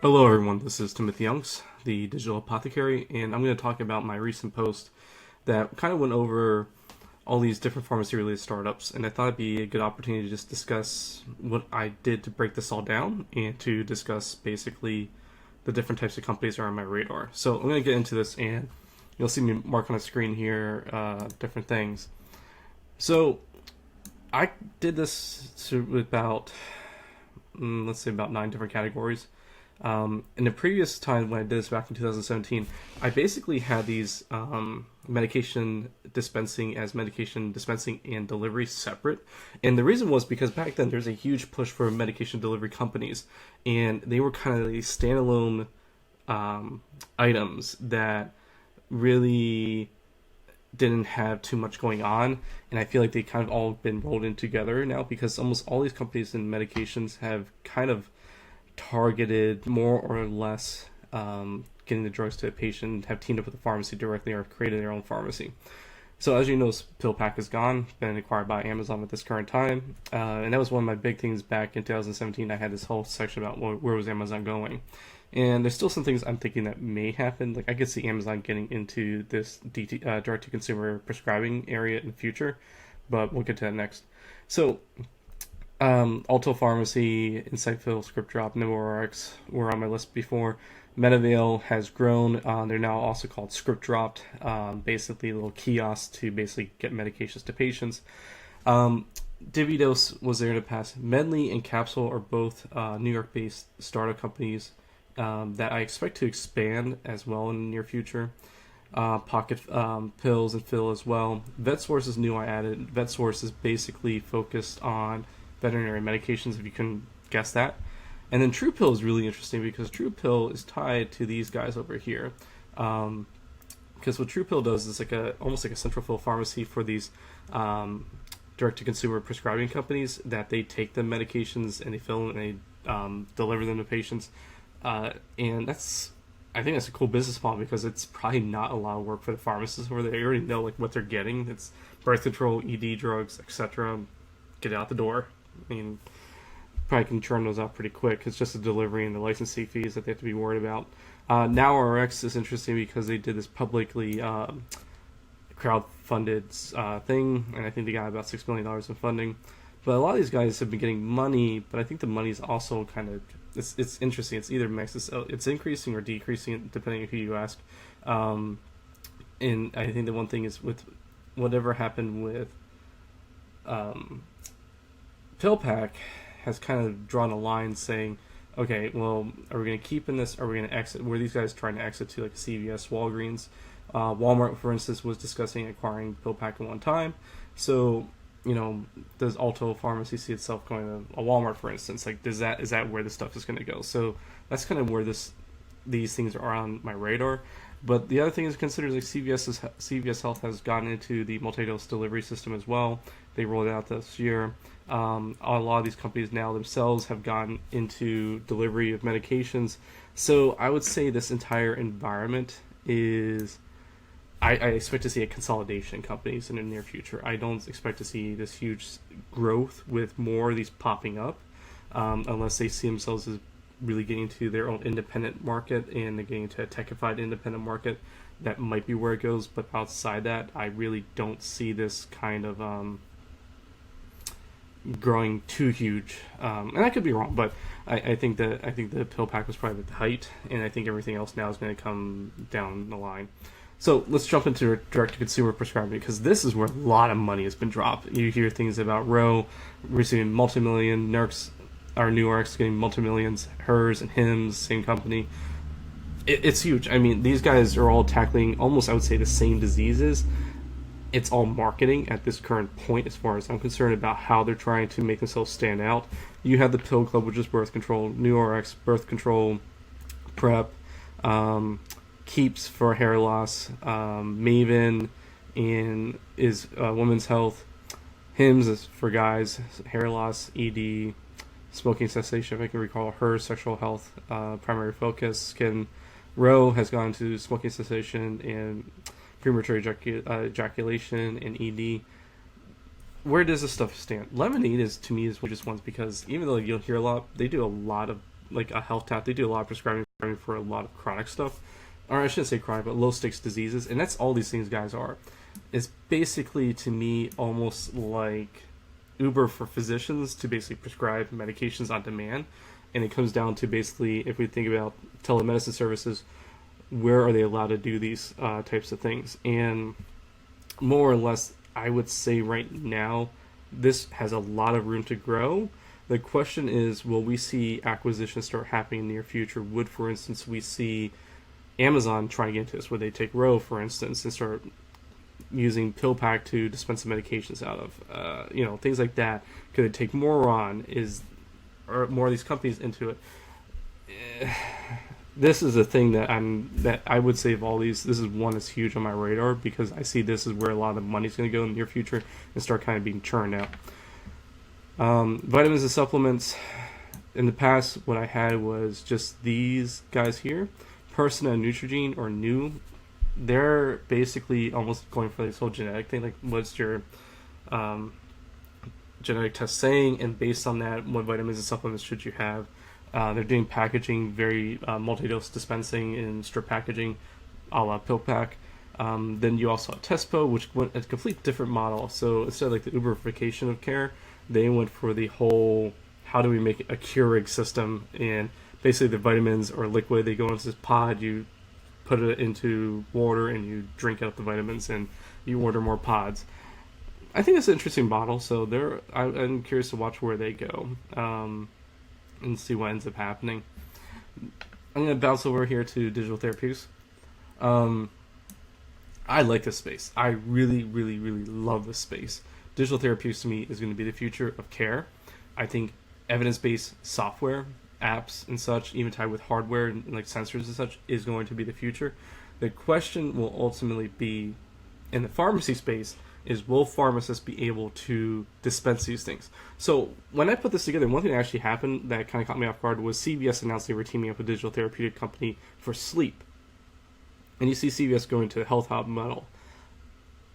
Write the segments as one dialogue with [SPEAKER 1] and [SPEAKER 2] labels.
[SPEAKER 1] Hello everyone, this is Timothy Youngs, the Digital Apothecary, and I'm going to talk about my recent post that kind of went over all these different pharmacy-related startups, and I thought it'd be a good opportunity to just discuss what I did to break this all down and to discuss basically the different types of companies that are on my radar. So I'm going to get into this, and you'll see me mark on the screen here different things. So I did this with about, let's say about 9 different categories. In the previous time when I did this back in 2017, I basically had these medication dispensing and delivery separate. And the reason was because back then there's a huge push for medication delivery companies, and they were kind of these standalone items that really didn't have too much going on. And I feel like they kind of all been rolled in together now because almost all these companies and medications have kind of targeted more or less getting the drugs to a patient, have teamed up with the pharmacy directly or created their own pharmacy. So as you know, PillPack is gone, been acquired by Amazon at this current time, and that was one of my big things back in 2017. I had this whole section about where was Amazon going, and there's still some things I'm thinking that may happen. Like I could see Amazon getting into this direct-to-consumer prescribing area in the future, but we'll get to that next. So Alto Pharmacy, Insightful, ScriptDrop, NoRx were on my list before. Medavail has grown. They're now also called ScriptDrop, basically little kiosks to basically get medications to patients. Dividose was there in the past. Medley and Capsule are both New York-based startup companies that I expect to expand as well in the near future. Pocket Pills and Phil as well. VetSource is new. I added. VetSource is basically focused on veterinary medications, if you can guess that. And then TruePill is really interesting because TruePill is tied to these guys over here. Because what TruePill does is almost like a central fill pharmacy for these direct-to-consumer prescribing companies that they take the medications and they fill them and they deliver them to patients. And I think that's a cool business model because it's probably not a lot of work for the pharmacists over there. They already know like what they're getting. It's birth control, ED drugs, etc. Get it out the door. I mean, probably can churn those out pretty quick. It's just the delivery and the licensing fees that they have to be worried about. NowRx is interesting because they did this publicly crowd-funded thing, and I think they got about $6 million in funding. But a lot of these guys have been getting money, but I think the money is also kind of it's interesting. It's either mixed. It's increasing or decreasing depending on who you ask. And I think the one thing is with whatever happened with PillPack has kind of drawn a line saying, okay, well, are we going to keep in this? Are we going to exit? Were these guys trying to exit to like CVS, Walgreens? Walmart, for instance, was discussing acquiring PillPack at one time. So, you know, does Alto Pharmacy see itself going to a Walmart, for instance? Like, is that where this stuff is going to go? So that's kind of where these things are on my radar. But the other thing is considered like CVS Health has gotten into the multi-dose delivery system as well. They rolled it out this year. A lot of these companies now themselves have gotten into delivery of medications. So I would say this entire environment is, I expect to see a consolidation in companies in the near future. I don't expect to see this huge growth with more of these popping up unless they see themselves as really getting into their own independent market and they're getting into a techified independent market. That might be where it goes, but outside that, I really don't see this kind of growing too huge. And I could be wrong, but I think the PillPack was probably at the height, and I think everything else now is going to come down the line. So let's jump into direct-to-consumer prescribing because this is where a lot of money has been dropped. You hear things about Roe receiving multi-million, NoRx getting multi-millions, hers and Hims, same company. It's huge. I mean, these guys are all tackling almost, I would say, the same diseases. It's all marketing at this current point as far as I'm concerned about how they're trying to make themselves stand out. You have the Pill Club, which is birth control, NoRx, birth control, PrEP, Keeps for hair loss, Maven is women's health, Hims is for guys, hair loss, ED, smoking cessation, if I can recall, her sexual health, primary focus, skin. Roe has gone to smoking cessation and premature ejaculation and ED. Where does this stuff stand? Lemonade is, to me, is one of the ones because even though you'll hear a lot, they do a lot of like a health tab. They do a lot of prescribing for a lot of chronic stuff, or I shouldn't say chronic, but low stakes diseases, and that's all these things guys are. It's basically to me almost like Uber for physicians to basically prescribe medications on demand, and it comes down to basically if we think about telemedicine services, where are they allowed to do these types of things? And more or less, I would say right now, this has a lot of room to grow. The question is, will we see acquisitions start happening in the near future? Would, for instance, we see Amazon try to get into this? Would they take Roe, for instance, and start using PillPack to dispense the medications out of? Things like that. Could it take more on? Or more of these companies into it? This is a thing that I would say of all these, this is one that's huge on my radar because I see this is where a lot of the money's going to go in the near future and start kind of being churned out. Vitamins and supplements. In the past, what I had was just these guys here, Persona and Neutrogena or New. They're basically almost going for this whole genetic thing, like what's your genetic test saying, and based on that, what vitamins and supplements should you have. They're doing packaging, very multi-dose dispensing in strip packaging, a la PillPack. Then you also have Tespo, which went a complete different model. So instead of like the Uberification of care, they went for the whole, how do we make a Keurig system? And basically the vitamins are liquid. They go into this pod, you put it into water, and you drink out the vitamins, and you order more pods. I think it's an interesting model, so I'm curious to watch where they go. And see what ends up happening. I'm going to bounce over here to digital therapeutics. I like this space. I really, really, really love this space. Digital therapeutics to me is going to be the future of care. I think evidence-based software, apps, and such, even tied with hardware and like sensors and such, is going to be the future. The question will ultimately be, in the pharmacy space, is will pharmacists be able to dispense these things? So when I put this together, one thing that actually happened that kind of caught me off guard was CVS announced they were teaming up with a digital therapeutic company for sleep. And you see CVS going to the Health Hub model.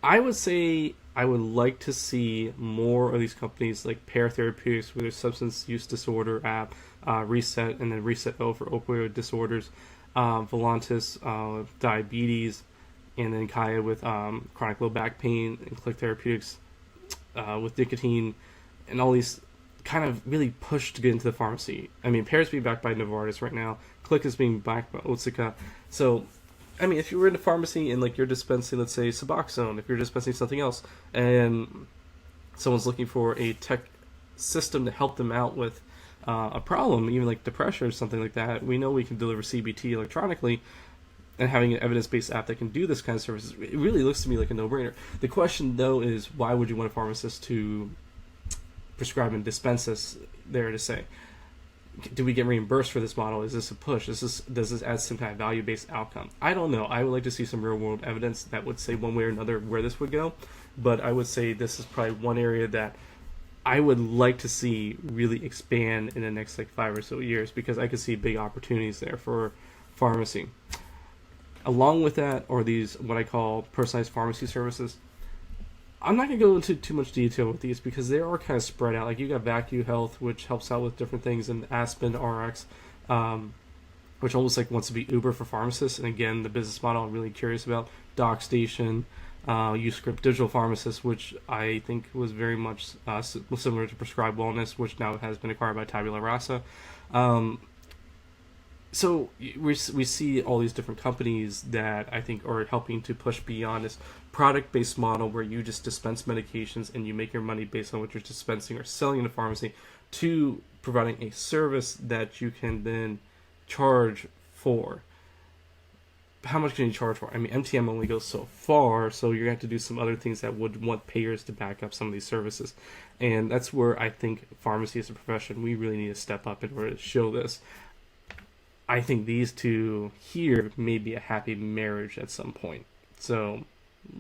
[SPEAKER 1] I would say I would like to see more of these companies like Pear Therapeutics with their substance use disorder app, Reset, and then Reset O for opioid disorders, Volantis, diabetes, and then Kaya with chronic low back pain, and Click Therapeutics with nicotine, and all these kind of really pushed to get into the pharmacy. I mean, Pear's being backed by Novartis right now. Click is being backed by Otsuka. So, I mean, if you were in a pharmacy and like you're dispensing, let's say Suboxone, if you're dispensing something else, and someone's looking for a tech system to help them out with a problem, even like depression or something like that, we know we can deliver CBT electronically. And having an evidence-based app that can do this kind of services, it really looks to me like a no-brainer. The question, though, is why would you want a pharmacist to prescribe and dispense this there to say? Do we get reimbursed for this model? Is this a push? Does this add some kind of value-based outcome? I don't know. I would like to see some real-world evidence that would say one way or another where this would go. But I would say this is probably one area that I would like to see really expand in the next like 5 or so years, because I could see big opportunities there for pharmacy. Along with that are these, what I call personalized pharmacy services. I'm not going to go into too much detail with these because they are kind of spread out. Like you got VacuHealth, which helps out with different things, and Aspen RX, which almost like wants to be Uber for pharmacists. And again, the business model I'm really curious about. DocStation, UScript Digital Pharmacist, which I think was very much similar to Prescribe Wellness, which now has been acquired by Tabula Rasa. So we see all these different companies that I think are helping to push beyond this product-based model where you just dispense medications and you make your money based on what you're dispensing or selling in a pharmacy, to providing a service that you can then charge for. How much can you charge for? I mean, MTM only goes so far, so you're going to have to do some other things that would want payers to back up some of these services. And that's where I think pharmacy as a profession, we really need to step up in order to show this. I think these two here may be a happy marriage at some point. So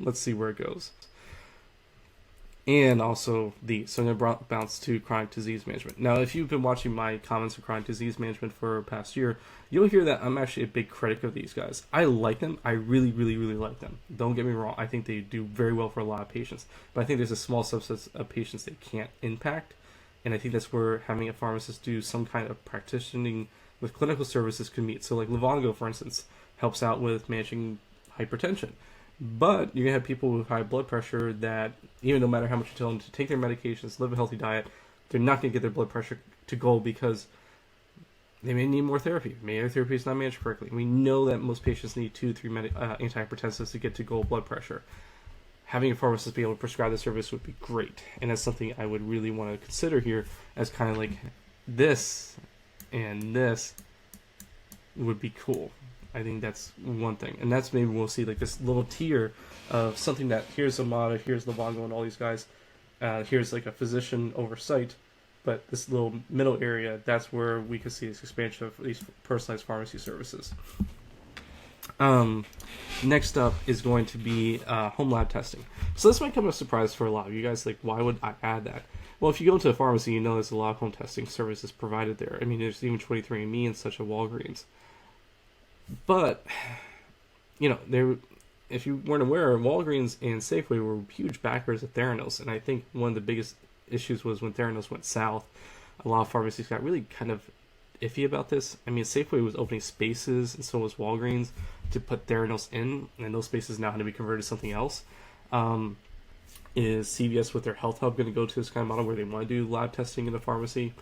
[SPEAKER 1] let's see where it goes. And also so I'm going to bounce to chronic disease management. Now, if you've been watching my comments on chronic disease management for the past year, you'll hear that I'm actually a big critic of these guys. I like them. I really, really, really like them. Don't get me wrong. I think they do very well for a lot of patients. But I think there's a small subset of patients they can't impact. And I think that's where having a pharmacist do some kind of practicing with clinical services could meet. So like Livongo, for instance, helps out with managing hypertension. But you're going to have people with high blood pressure that, even no matter how much you tell them to take their medications, live a healthy diet, they're not going to get their blood pressure to goal because they may need more therapy. Maybe their therapy is not managed correctly. We know that most patients need 2-3 antihypertensives to get to goal blood pressure. Having a pharmacist be able to prescribe the service would be great. And that's something I would really want to consider here as kind of like this and this would be cool. I think that's one thing. And that's maybe we'll see like this little tier of something that here's Amada, here's Livongo and all these guys. Here's like a physician oversight. But this little middle area, that's where we could see this expansion of these personalized pharmacy services. Next up is going to be home lab testing. So this might come as a surprise for a lot of you guys. Like, why would I add that? Well, if you go into a pharmacy, you know there's a lot of home testing services provided there. I mean, there's even 23andMe and such at Walgreens. But, you know, if you weren't aware, Walgreens and Safeway were huge backers of Theranos. And I think one of the biggest issues was when Theranos went south, a lot of pharmacies got really kind of iffy about this. I mean, Safeway was opening spaces, and so was Walgreens, to put Theranos in, and those spaces now had to be converted to something else. Is CVS with their Health Hub going to go to this kind of model where they want to do lab testing in the pharmacy?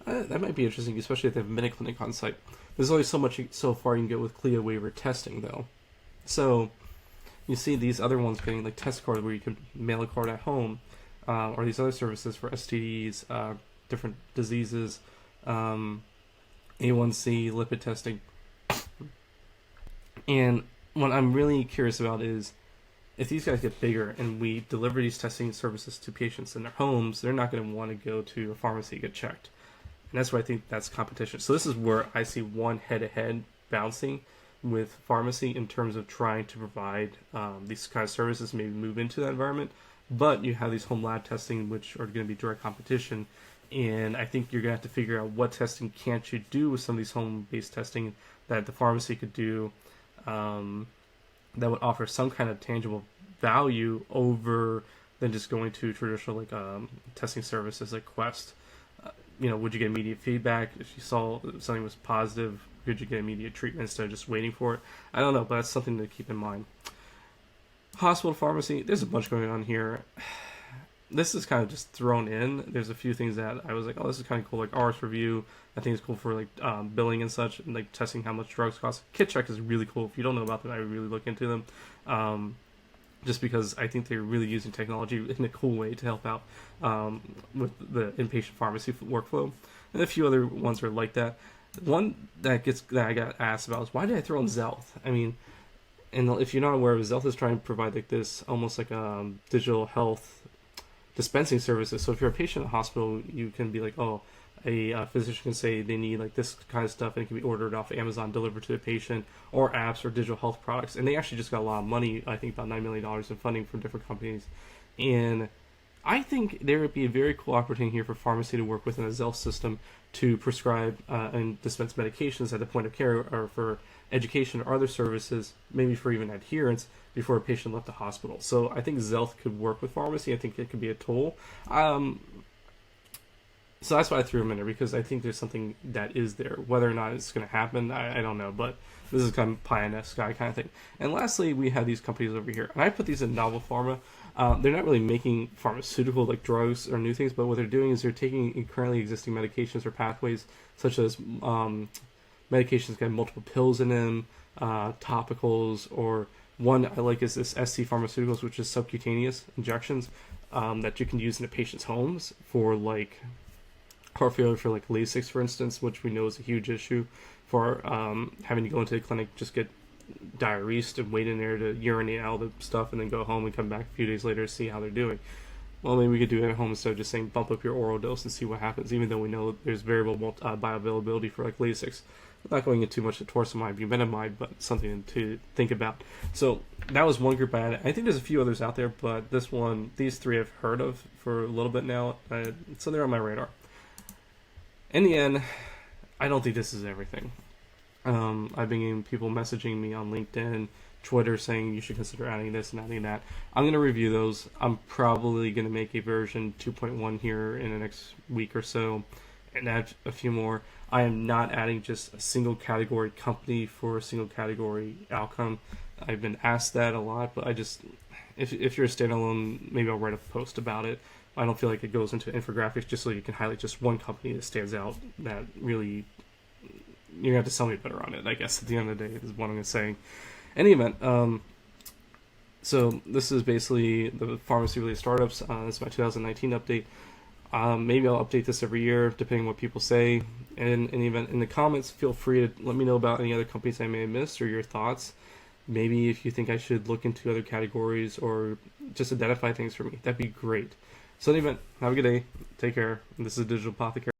[SPEAKER 1] That might be interesting, especially if they have a MinuteClinic on site. There's only so much so far you can get with CLIA waiver testing, though. So you see these other ones getting like test cards where you can mail a card at home, or these other services for STDs, different diseases, A1C, lipid testing. And what I'm really curious about is if these guys get bigger and we deliver these testing services to patients in their homes, they're not going to want to go to a pharmacy to get checked. And that's why I think that's competition. So this is where I see one head-to-head bouncing with pharmacy in terms of trying to provide these kind of services, maybe move into that environment. But you have these home lab testing, which are going to be direct competition. And I think you're going to have to figure out what testing can't you do with some of these home-based testing that the pharmacy could do that would offer some kind of tangible value over than just going to traditional like testing services like Quest. Would you get immediate feedback if you saw something was positive? Could you get immediate treatment instead of just waiting for it? I don't know, but that's something to keep in mind. Hospital pharmacy, there's a bunch going on here. This is kind of just thrown in. There's a few things that I was like, oh, this is kind of cool, like RS Review. I think it's cool for like billing and such, and like testing how much drugs cost. Kit Check is really cool. If you don't know about them, I would really look into them. Just because I think they're really using technology in a cool way to help out with the inpatient pharmacy workflow. And a few other ones are like that. One that I got asked about is, why did I throw in Zelth? I mean, and if you're not aware of it, Zelth is trying to provide like this almost like a digital health dispensing services. So if you're a patient in a hospital, you can be like, oh, a physician can say they need like this kind of stuff, and it can be ordered off Amazon, delivered to the patient, or apps or digital health products. And they actually just got a lot of money, I think about $9 million in funding from different companies. And I think there would be a very cool opportunity here for pharmacy to work within a Zelf system to prescribe and dispense medications at the point of care, or for education or other services, maybe for even adherence before a patient left the hospital. So I think Zelf could work with pharmacy. I think it could be a tool. So that's why I threw them in there, because I think there's something that is there. Whether or not it's going to happen, I don't know. But this is kind of pie in the sky kind of thing. And lastly, we have these companies over here. And I put these in Novel Pharma. They're not really making pharmaceutical like drugs or new things, but what they're doing is they're taking currently existing medications or pathways, such as medications that have multiple pills in them, topicals, or one I like is this SC Pharmaceuticals, which is subcutaneous injections that you can use in a patient's homes for like heart failure, for like Lasix, for instance, which we know is a huge issue for having to go into the clinic, just get diuresed and wait in there to urinate out the stuff and then go home and come back a few days later to see how they're doing. Well, maybe we could do it at home instead of just saying bump up your oral dose and see what happens, even though we know there's variable bioavailability for like Lasix. I'm not going into too much of torsemide, bumetanide, but something to think about. So that was one group I had. I think there's a few others out there, but these three I've heard of for a little bit now, so they're on my radar. In the end, I don't think this is everything. I've been getting people messaging me on LinkedIn, Twitter, saying you should consider adding this and adding that. I'm going to review those. I'm probably going to make a version 2.1 here in the next week or so, and add a few more. I am not adding just a single category company for a single category outcome. I've been asked that a lot, but I just, if you're a standalone, maybe I'll write a post about it. I don't feel like it goes into infographics just so you can highlight just one company that stands out that really, you're going to have to sell me better on it, I guess, at the end of the day, is what I'm saying. Any event, so this is basically the pharmacy-related startups. This is my 2019 update. Maybe I'll update this every year, depending on what people say. And in the event, in the comments, feel free to let me know about any other companies I may have missed or your thoughts. Maybe if you think I should look into other categories or just identify things for me, that'd be great. So in the event, have a good day. Take care. This is Digital Apothecary.